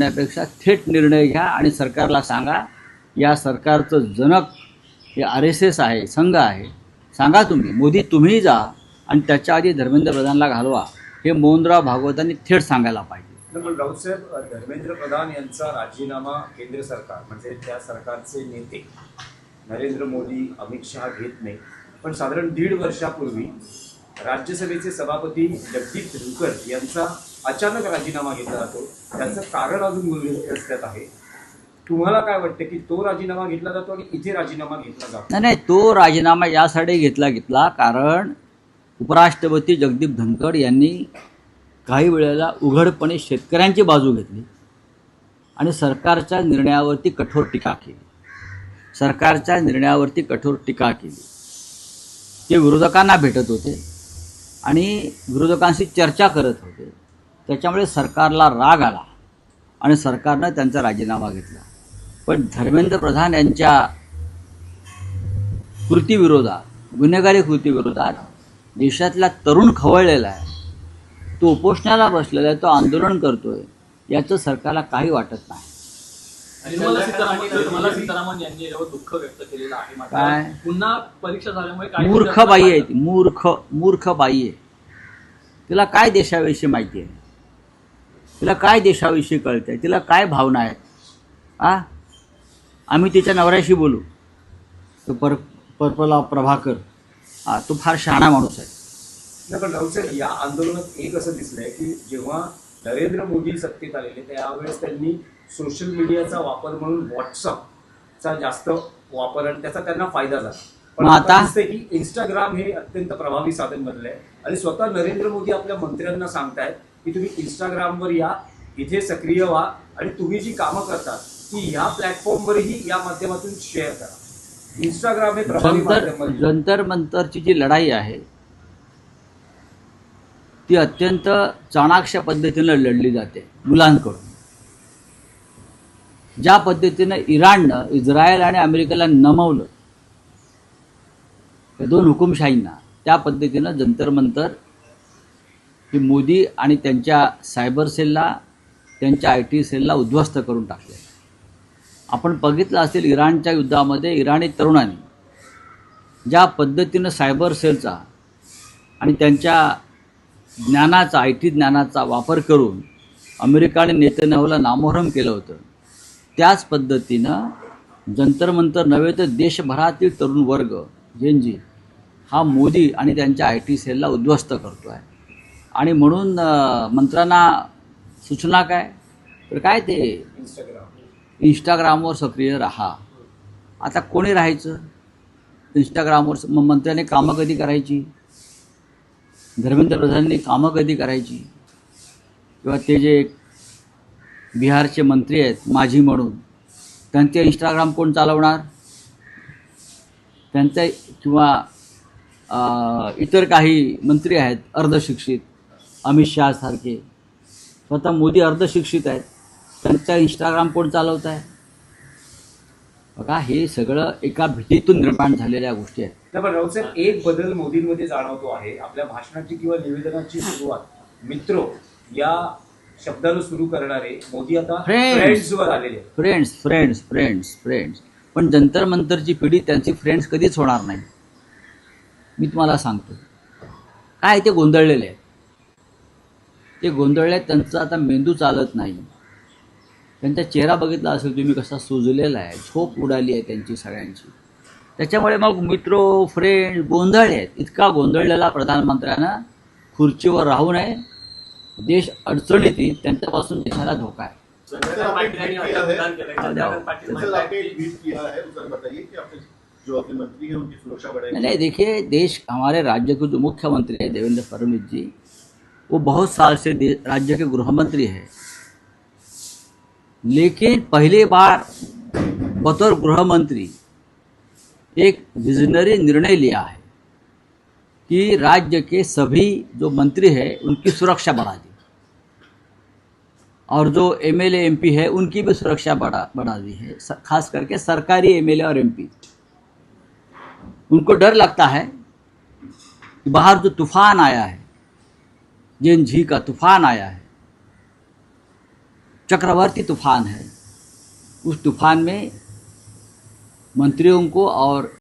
त्यापेक्षा थेट निर्णय घ्या आणि सरकारला सांगा, या सरकारचं जनक हे RSS आहे, संघ आहे. सांगा तुम्ही, मोदी तुम्ही जा आणि त्याच्या आधी धर्मेंद्र प्रधानला घालवा, हे मोहनराव भागवतांनी थेट सांगायला पाहिजे. पण राऊतसाहेब, धर्मेंद्र प्रधान यांचा राजीनामा केंद्र सरकार म्हणजे त्या सरकारचे नेते नरेंद्र मोदी, अमित शहा घेत नाही. पण साधारण 1.5 वर्षापूर्वी राज्यसभेचे सभापती जगदीप धनखड यांचा अचानक राजीनामा घेतला जातो. त्याचं कारण अजून मुलभूत आहे. तुम्हाला काय वाटतं की तो राजीनामा घेतला जातो आणि इथे राजीनामा घेतला जातो? नाही, तो राजीनामा यासाठी घेतला कारण उपराष्ट्रपती जगदीप धनखड यांनी काही वेळेला उघडपणे शेतकऱ्यांची बाजू घेतली आणि सरकारच्या निर्णयावरती कठोर टीका केली. ते विरोधकांना भेटत होते आणि विरोधकांशी चर्चा करत होते. त्याच्यामुळे सरकारला राग आला आणि सरकारनं त्यांचा राजीनामा घेतला. पण धर्मेंद्र प्रधान यांच्या कृतीविरोधात, गुन्हेगारी कृतीविरोधात देशातला तरुण खवळलेला आहे. तो उपोषणाला बसलेला आहे, तो आंदोलन करतोय, याचं सरकारला काही वाटत नाही. निर्मला सीतारामन यांनी यावर दुःख व्यक्त केलेलं आहे. काय पुन्हा परीक्षा झाल्यामुळे मूर्ख बाई आहे ती, मूर्ख बाई आहे. तिला काय देशाविषयी माहिती आहे? तिला काय देशाविषयी कळतंय? तिला काय भावना आहेत? आम्ही तिच्या नवऱ्याशी बोलू. तो पर्पला प्रभाकर, तो फार शहाणा माणूस आहे. नाही, पण राऊतसाहेब, या आंदोलनात एक असं दिसलंय की जेव्हा नरेंद्र मोदी सत्तेत आलेले त्यावेळेस त्यांनी सोशल मीडियाचा वापर म्हणून व्हॉट्सअपचा जास्त वापर आणि त्याचा त्यांना फायदा झाला. पण आता दिसतंय की इंस्टाग्राम हे अत्यंत प्रभावी साधन बनलंय आणि स्वतः नरेंद्र मोदी आपल्या मंत्र्यांना सांगतायत की तुम्ही इंस्टाग्रामवर या, इथे सक्रिय व्हा आणि तुम्ही जी कामं करता ती ह्या प्लॅटफॉर्मवरही या माध्यमातून शेअर करा. इंस्टाग्राम हे प्रभावी माध्यम. जंतर मंतरची जी लढाई आहे ती अत्यंत चाणाक्ष पद्धतीनं लढली जाते मुलांकडून. ज्या पद्धतीनं इराणनं इस्रायल आणि अमेरिकेला नमवलं, या दोन हुकुमशाहींना, त्या पद्धतीनं जंतर मंतर ही मोदी आणि त्यांच्या सायबर सेलला, त्यांच्या IT सेलला उद्ध्वस्त करून टाकले. आपण बघितलं असेल, इराणच्या युद्धामध्ये इराणी तरुणांनी ज्या पद्धतीनं सायबर सेलचा आणि त्यांच्या ज्ञानाचा, IT ज्ञानाचा वापर करून अमेरिका आणि नेतन्याहूला नामोहरम केलं होतं, त्याच पद्धतीनं जंतर मंतर नव्हे तर देशभरातील तरुण वर्ग जेनजी हा मोदी आणि त्यांच्या IT सेलला उद्ध्वस्त करतो आहे. आणि म्हणून मंत्र्यांना सूचना काय, तर काय ते इंस्टाग्रामवर सक्रिय राहा. आता कोणी राहायचं इंस्टाग्रामवर? मग मंत्र्यांनी कामं कधी करायची? धर्मेंद्र प्रधानांनी कामं कधी करायची? किंवा ते जे बिहारचे मंत्री आहेत माझी म्हणून, त्यांचे इंस्टाग्राम कोण चालवणार? त्यांचे किंवा इतर काही मंत्री आहेत अर्धशिक्षित, अमित शहा सारखे. स्वतः मोदी अर्धशिक्षित आहेत, त्यांचा इंस्टाग्राम कोण चालवत आहे? बघा, हे सगळं एका भीतीतून निर्माण झालेल्या गोष्टी आहेत. पण राऊतसाहेब, एक बदल मोदींमध्ये जाणवतो आहे. आपल्या भाषणाची किंवा निवेदनाची सुरुवात मित्रो या शब्दानं सुरू करणारे मोदी आता फ्रेंड्सवर आलेले. फ्रेंड्स. पण जंतर मंतरची पिढी त्यांची फ्रेंड्स कधीच होणार नाही. मी तुम्हाला सांगतो काय, ते गोंधळलेले आहेत. त्यांचा आता मेंदू चालत नाही. त्यांचा चेहरा बघितला असेल तुम्ही कसा सुजलेला आहे, झोप उडाली आहे त्यांची सगळ्यांची. त्याच्यामुळे मग मित्रो, फ्रेंड गोंधळले आहेत. इतका गोंधळलेला प्रधानमंत्र्यांना खुर्चीवर राहू नये. देश अडचणीत येईल, त्यांच्यापासून देशाला धोका आहे. नहीं, देखिए, देश, हमारे राज्य के जो मुख्यमंत्री है देवेंद्र फडणवीस जी, वो बहुत साल से राज्य के गृह मंत्री है, लेकिन पहली बार बतौर गृह मंत्री एक विजनरी निर्णय लिया है कि राज्य के सभी जो मंत्री हैं उनकी सुरक्षा बढ़ा दी, और जो MLA MP है उनकी भी सुरक्षा बढ़ा दी है. खास करके सरकारी MLA और MP, उनको डर लगता है कि बाहर जो तूफान आया है, जेन झी का तूफान आया है, चक्रवाती तूफान है। उस तूफान में मंत्रियों को और